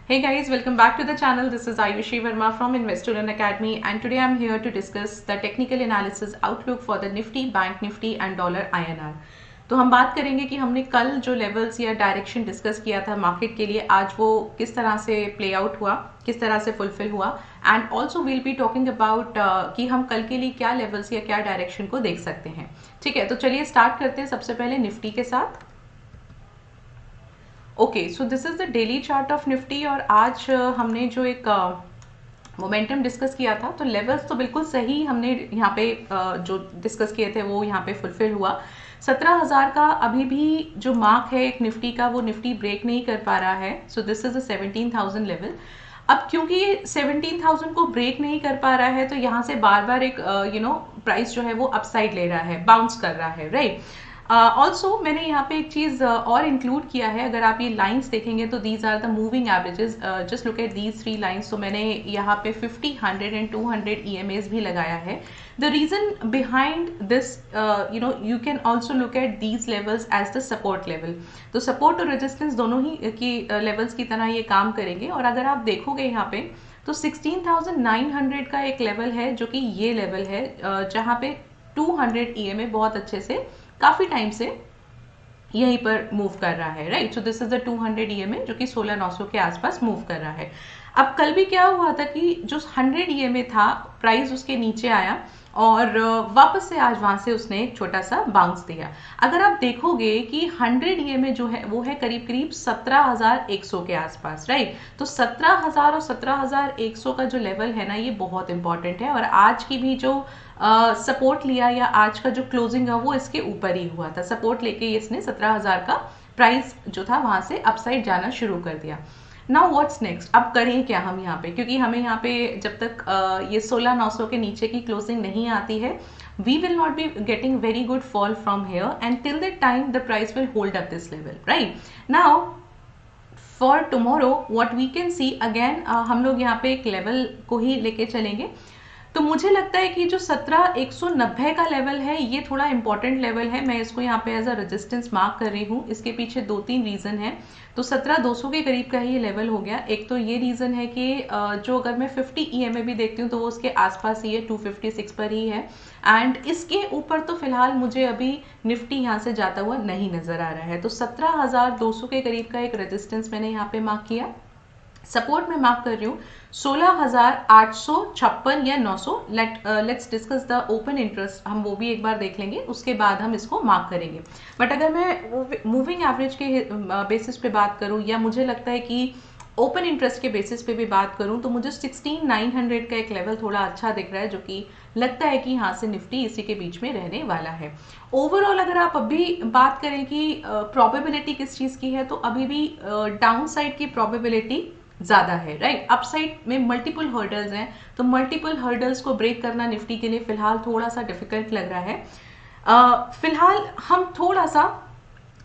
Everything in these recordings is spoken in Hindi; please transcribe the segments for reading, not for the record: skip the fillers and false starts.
Hey guys, welcome back to the channel. This is Ayushi Verma from Investor Academy, and today I'm here to discuss the technical analysis outlook for the Nifty, Bank Nifty and Dollar INR. तो हम बात करेंगे कि हमने कल जो लेवल्स या डायरेक्शन डिस्कस किया था मार्केट के लिए, आज वो किस तरह से प्ले आउट हुआ, किस तरह से फुलफिल हुआ, and also will be talking about कि हम कल के लिए क्या लेवल्स या क्या डायरेक्शन को देख सकते हैं. ठीक है, तो चलिए स्टार्ट करते हैं सबसे पहले निफ्टी के साथ. Okay, so this is the daily chart of Nifty और आज हमने जो एक मोमेंटम डिस्कस किया था, तो लेवल्स तो बिल्कुल सही हमने यहाँ पे जो डिस्कस किए थे वो यहाँ पे फुलफिल हुआ. 17,000 का अभी भी जो मार्क है एक निफ्टी का, वो निफ्टी ब्रेक नहीं कर पा रहा है. So this is a 17,000 level. अब क्योंकि 17,000 को ब्रेक नहीं कर पा रहा है, तो यहाँ से बार बार एक प्राइस जो है वो अपसाइड ले रहा है, बाउंस कर रहा है, राइट. ऑल्सो मैंने यहाँ पे एक चीज़ और इंक्लूड किया है. अगर आप ये लाइंस देखेंगे तो these are the moving averages. Just look at these 3 lines. तो मैंने यहाँ पे 50, 100 एंड 200 EMAs भी लगाया है. The reason behind this, you can also look at these levels as the support level. तो सपोर्ट और रेजिस्टेंस दोनों ही की लेवल्स की तरह ये काम करेंगे. और अगर आप देखोगे यहाँ पे तो 16,900 का एक लेवल है जो कि ये लेवल है, जहाँ पे 200 EMA बहुत अच्छे से काफी टाइम से यहीं पर मूव कर रहा है, right. So this is the 200 EMA जो कि 16,900 के आसपास मूव कर रहा है. अब कल भी क्या हुआ था कि जो 100 EMA था, प्राइस उसके नीचे आया और वापस से आज वहां से उसने एक छोटा सा बाउंस दिया. अगर आप देखोगे कि 100 EMA जो है वो है करीब करीब 17,100 के आसपास, राइट. तो 17,000 और 17,100 का जो लेवल है ना, ये बहुत इंपॉर्टेंट है. और आज की भी जो सपोर्ट लिया या आज का जो क्लोजिंग है वो इसके ऊपर ही हुआ था. सपोर्ट लेके इसने 17,000 का प्राइस जो था वहां से अपसाइड जाना शुरू कर दिया. नाउ व्हाट्स नेक्स्ट, अब करें क्या हम यहाँ पे, क्योंकि हमें यहाँ पे जब तक ये 16,900 के नीचे की क्लोजिंग नहीं आती है, we will not be getting very good fall from here, and till that time the price will hold up this level, right. Now for tomorrow what we can see again, हम लोग यहाँ पे एक लेवल को ही लेके चलेंगे. तो मुझे लगता है कि जो 17,190 का लेवल है ये थोड़ा इंपॉर्टेंट लेवल है. मैं इसको यहाँ पे एज अ रेजिस्टेंस मार्क कर रही हूँ. इसके पीछे 2-3 रीजन है. तो 17,200 के करीब का ही ये लेवल हो गया. एक तो ये रीजन है कि जो अगर मैं 50 EMA भी देखती हूँ तो वो उसके आसपास ही है, 256 पर ही है. एंड इसके ऊपर तो फिलहाल मुझे अभी निफ्टी यहाँ से जाता हुआ नहीं नजर आ रहा है. तो 17,200 के करीब का एक रेजिस्टेंस मैंने यहाँ पे मार्क किया. सपोर्ट में मार्क कर रही हूँ 16,856 या 900. Let's discuss the open interest, हम वो भी एक बार देख लेंगे, उसके बाद हम इसको मार्क करेंगे. बट अगर मैं मूविंग एवरेज के बेसिस पे बात करूँ या मुझे लगता है कि ओपन इंटरेस्ट के बेसिस पे भी बात करूं, तो मुझे 16,900 का एक लेवल थोड़ा अच्छा दिख रहा है, जो कि लगता है कि यहाँ से निफ्टी इसी के बीच में रहने वाला है. ओवरऑल अगर आप अभी बात करें कि प्रोबेबिलिटी किस चीज़ की है, तो अभी भी डाउन साइड की प्रोबेबिलिटी ज़्यादा है, राइट. अपसाइड में मल्टीपल हर्डल्स हैं, तो मल्टीपल हर्डल्स को ब्रेक करना निफ्टी के लिए फिलहाल थोड़ा सा डिफिकल्ट लग रहा है. फिलहाल हम थोड़ा सा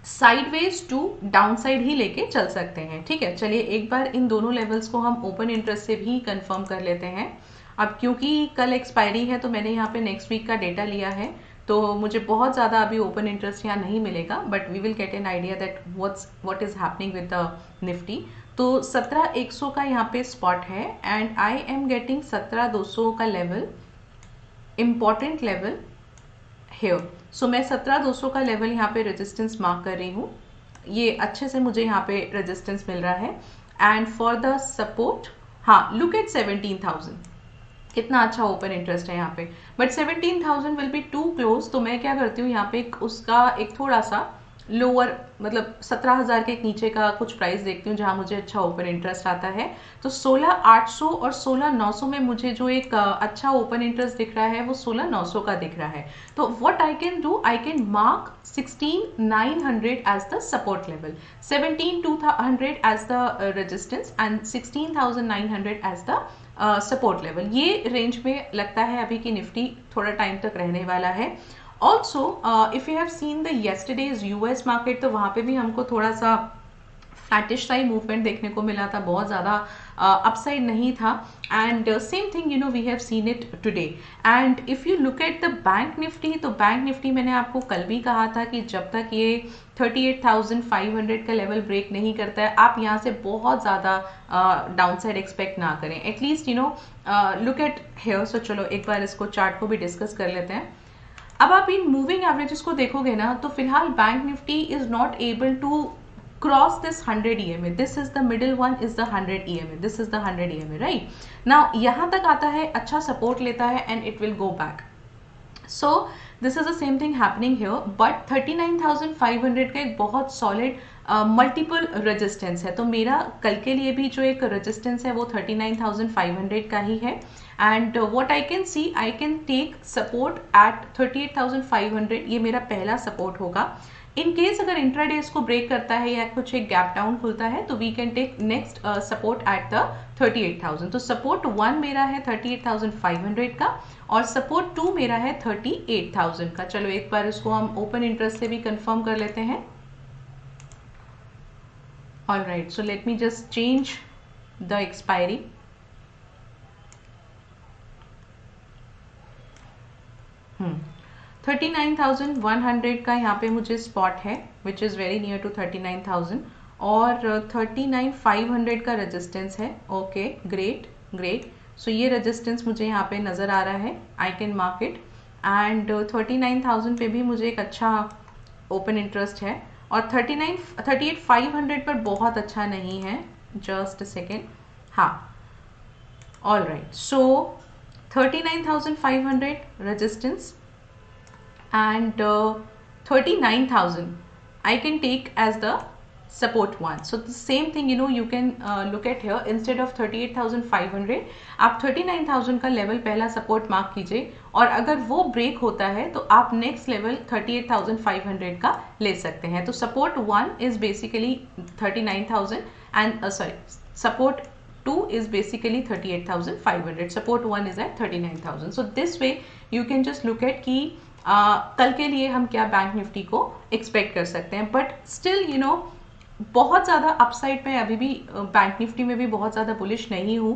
साइडवेज टू डाउन साइड ही लेके चल सकते हैं. ठीक है, चलिए एक बार इन दोनों लेवल्स को हम ओपन इंटरेस्ट से भी कंफर्म कर लेते हैं. अब क्योंकि कल एक्सपायरी है तो मैंने यहाँ पे नेक्स्ट वीक का डेटा लिया है, तो मुझे बहुत ज़्यादा अभी ओपन इंटरेस्ट यहाँ नहीं मिलेगा, but we will get an idea that what is happening with the Nifty. तो 17,100 का यहाँ पे स्पॉट है एंड आई एम गेटिंग 17,200 का लेवल, इंपॉर्टेंट लेवल हियर. सो मैं 17,200 का लेवल यहाँ पे रेजिस्टेंस मार्क कर रही हूँ. ये अच्छे से मुझे यहाँ पे रेजिस्टेंस मिल रहा है. एंड फॉर द सपोर्ट, हाँ, लुक एट 17,000, कितना अच्छा ओपन इंटरेस्ट है यहाँ पे. But 17,000 will be too close. तो मैं क्या करती हूँ यहाँ पे उसका एक थोड़ा सा लोअर, मतलब 17,000 के एक नीचे का कुछ प्राइस देखती हूँ जहाँ मुझे अच्छा ओपन इंटरेस्ट आता है. तो 16,800 और 16,900 में मुझे जो एक अच्छा ओपन इंटरेस्ट दिख रहा है वो 16,900 का दिख रहा है. तो what I can do, I can mark 16,900 as the support level, 17,200 as the resistance and 16,900 as the support level. ये रेंज में लगता है अभी की निफ्टी थोड़ा टाइम तक रहने वाला है. Also if you have seen the yesterday's US market, तो वहाँ पे भी हमको थोड़ा सा फ्लैटिश सा ही मूवमेंट देखने को मिला था, बहुत ज़्यादा अपसाइड नहीं था. And same thing we have seen it today. And if you look at the bank Nifty, तो बैंक निफ्टी मैंने आपको कल भी कहा था कि जब तक ये 38,500 का लेवल ब्रेक नहीं करता है, आप यहाँ से बहुत ज़्यादा डाउनसाइड एक्सपेक्ट ना करें. At least look at hair. So चलो एक बार इसको चार्ट को भी डिस्कस कर लेते हैं. अब आप इन मूविंग एवरेजेस को देखोगे ना, तो फिलहाल bank Nifty is not able to cross this 100 EMA. This is the middle one, is the 100 EMA. This is the 100 EMA, right? Now यहाँ तक आता है, अच्छा सपोर्ट लेता है and it will go back. So this is the same thing happening here. But 39,500 का एक बहुत solid मल्टीपल रेजिस्टेंस है. तो मेरा कल के लिए भी जो एक रेजिस्टेंस है वो 39,500 का ही है. And what I can see, I can take support at 38,500. ये मेरा पहला सपोर्ट होगा. इन केस अगर इंट्राडे इसको ब्रेक करता है या कुछ एक गैप डाउन खुलता है, तो we can take next support at the 38,000. तो सपोर्ट 1 मेरा है 38,500 का और सपोर्ट 2 मेरा है 38,000 का. चलो एक बार इसको हम ओपन इंटरेस्ट से भी कंफर्म कर लेते हैं. All right, so let me just change the expiry. Hmm. 39,100 का यहाँ पे मुझे स्पॉट है, which is very near to 39,000. और 39,500 का रेजिस्टेंस है. Okay, great great. सो ये रेजिस्टेंस मुझे यहाँ पे नज़र आ रहा है. आई कैन मार्क इट. एंड 39,000 पे भी मुझे एक अच्छा ओपन इंटरेस्ट है. और 38,500 पर बहुत अच्छा नहीं है. Just a second. हाँ, all right. So 39,500 resistance and 39,000 I can take as the support one. So the same thing you can look at here. Instead of 38,500 आप 39,000 का लेवल पहला सपोर्ट मार्क कीजिए और अगर वो ब्रेक होता है तो आप नेक्स्ट लेवल 38,500 का ले सकते हैं. तो support 1 is basically 39,000 and support 2 is basically 38,500. Support 1 is at 39,000. So this way you can just look at कि कल के लिए हम क्या बैंक निफ्टी को एक्सपेक्ट कर सकते हैं. बट स्टिल बहुत ज़्यादा अपसाइड में अभी भी बैंक निफ्टी में भी बहुत ज़्यादा बुलिश नहीं हूँ.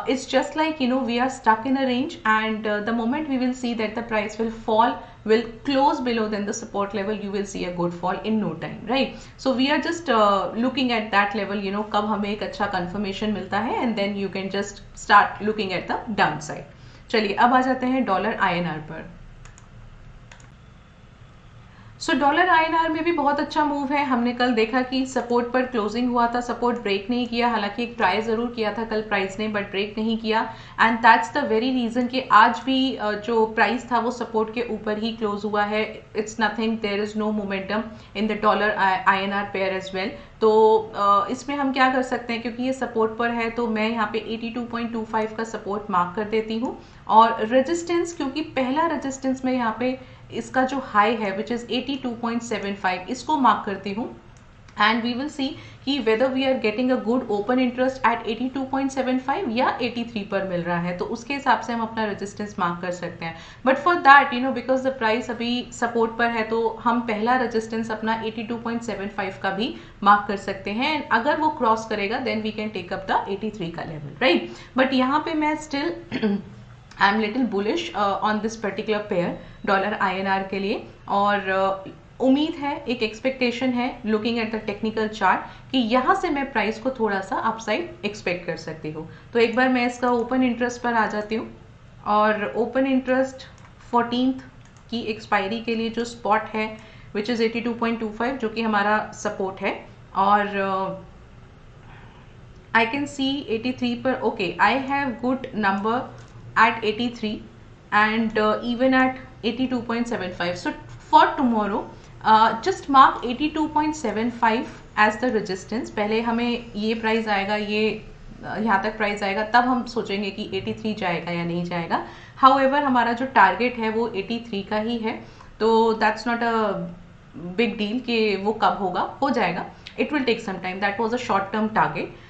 It's just like we are stuck in a range and the moment we will see that the price will fall, will close below than the support level, you will see a good fall in no time, right? So we are just looking at that level, कब हमें एक अच्छा confirmation मिलता है and then you can just start looking at the downside. चलिए अब आ जाते हैं डॉलर INR पर. सो डॉलर INR में भी बहुत अच्छा मूव है. हमने कल देखा कि सपोर्ट पर क्लोजिंग हुआ था, सपोर्ट ब्रेक नहीं किया. हालांकि एक ट्राई ज़रूर किया था कल प्राइस ने, बट ब्रेक नहीं किया. And that's the very reason कि आज भी जो प्राइस था वो सपोर्ट के ऊपर ही क्लोज हुआ है. It's nothing, there is no momentum in the dollar INR pair as well. तो इसमें हम क्या कर सकते हैं, क्योंकि ये सपोर्ट पर है तो मैं यहाँ पे 82.25 का सपोर्ट मार्क कर देती हूँ. और रेजिस्टेंस, क्योंकि पहला रेजिस्टेंस में यहाँ पे इसका जो हाई है विच इज़ 82.75, इसको मार्क करती हूँ. एंड वी विल सी कि whether we are getting a good open interest at 82.75 या 83 पर मिल रहा है, तो उसके हिसाब से हम अपना रेजिस्टेंस मार्क कर सकते हैं. But for that because the price अभी सपोर्ट पर है, तो हम पहला रेजिस्टेंस अपना 82.75 का भी मार्क कर सकते हैं. अगर वो क्रॉस करेगा then we can take up the 83 का लेवल, राइट. बट यहाँ पे मैं still I am little bullish on this particular pair dollar INR के लिए. और उम्मीद है, एक एक्सपेक्टेशन है looking at the technical chart कि यहाँ से मैं प्राइस को थोड़ा सा अपसाइड एक्सपेक्ट कर सकती हूँ. तो एक बार मैं इसका ओपन इंटरेस्ट पर आ जाती हूँ. और ओपन इंटरेस्ट 14th की एक्सपायरी के लिए जो स्पॉट है विच इज़ 82.25 जो कि हमारा सपोर्ट है. और आई कैन सी 83 पर. Okay, I have good number at 83 and even at 82.75. So for tomorrow just mark 82.75 as the resistance. पहले हमें ये प्राइस आएगा, ये यहाँ तक प्राइस आएगा, तब हम सोचेंगे कि 83 जाएगा या नहीं जाएगा. However हमारा जो टारगेट है वो 83 का ही है. तो that's not a big deal कि वो कब होगा, हो जाएगा. It will take some time. That was a short term target.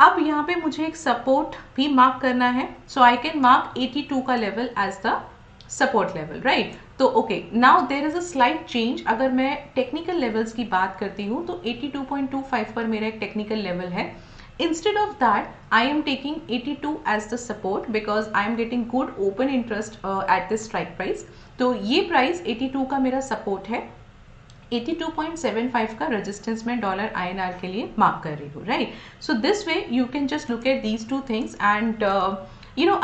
अब यहाँ पे मुझे एक सपोर्ट भी मार्क करना है. सो आई कैन मार्क 82 का level as the support level, right. तो okay, now there is a slight change. अगर मैं टेक्निकल लेवल्स की बात करती हूँ तो 82.25 पर मेरा एक टेक्निकल लेवल है। Instead of that, I am taking 82 as the support because I am getting good open interest at this strike price. तो ये प्राइस 82 का मेरा सपोर्ट है, 82.75 का रेजिस्टेंस में डॉलर INR के लिए मार्क कर रही हूँ, right. So this way you can just look at these two things and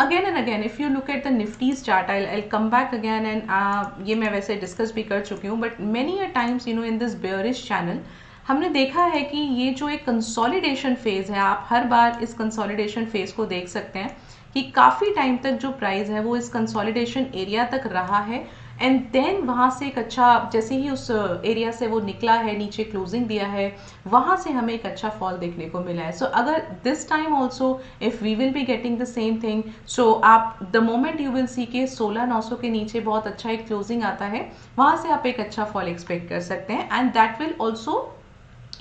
again and again if you look at the Nifty's chart, I'll come back again and ये मैं वैसे डिस्कस भी कर चुकी हूँ, but many a times in this bearish channel हमने देखा है कि ये जो एक कंसोलिडेशन फेज है, आप हर बार इस कंसोलिडेशन फेज को देख सकते हैं कि काफ़ी टाइम तक जो प्राइस है वो इस कंसोलिडेशन एरिया तक रहा है एंड देन वहाँ से एक अच्छा, जैसे ही उस एरिया से वो निकला है, नीचे क्लोजिंग दिया है, वहाँ से हमें एक अच्छा फॉल देखने को मिला है। सो अगर this time also if we will be getting the same thing, so आप the moment you will see के 16,900 के नीचे बहुत अच्छा एक क्लोजिंग आता है, वहाँ से आप एक अच्छा फॉल एक्सपेक्ट कर सकते हैं and that will also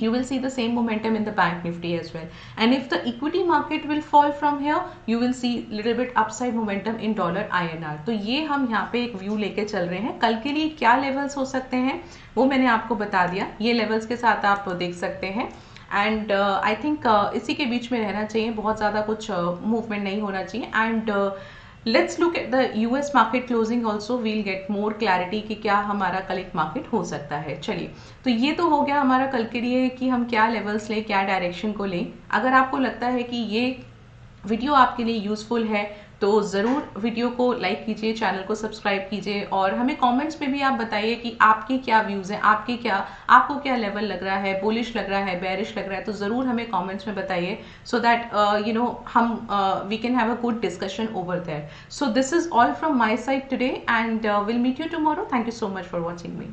you will see the same momentum in the bank nifty as well. And if the equity market will fall from here, you will see little bit upside momentum in dollar INR. तो ये हम यहाँ पे एक व्यू लेके चल रहे हैं। कल के लिए क्या लेवल्स हो सकते हैं वो मैंने आपको बता दिया, ये लेवल्स के साथ आप देख सकते हैं एंड आई थिंक इसी के बीच में रहना चाहिए, बहुत ज़्यादा कुछ मूवमेंट नहीं होना चाहिए and let's look at the US market closing also, we'll get more clarity कि क्या हमारा कल एक मार्केट हो सकता है। चलिए, तो ये तो हो गया हमारा कल के लिए कि हम क्या लेवल्स लें, क्या डायरेक्शन को लें। अगर आपको लगता है कि ये वीडियो आपके लिए यूजफुल है तो ज़रूर वीडियो को लाइक कीजिए, चैनल को सब्सक्राइब कीजिए और हमें कमेंट्स में भी आप बताइए कि आपके क्या व्यूज़ हैं, आपको क्या लेवल लग रहा है, बुलिश लग रहा है, बेरिश लग रहा है, तो ज़रूर हमें कमेंट्स में बताइए सो दैट हम we can have a good discussion over there. So this is all from my side today and will meet you tomorrow. Thank you so much for watching me.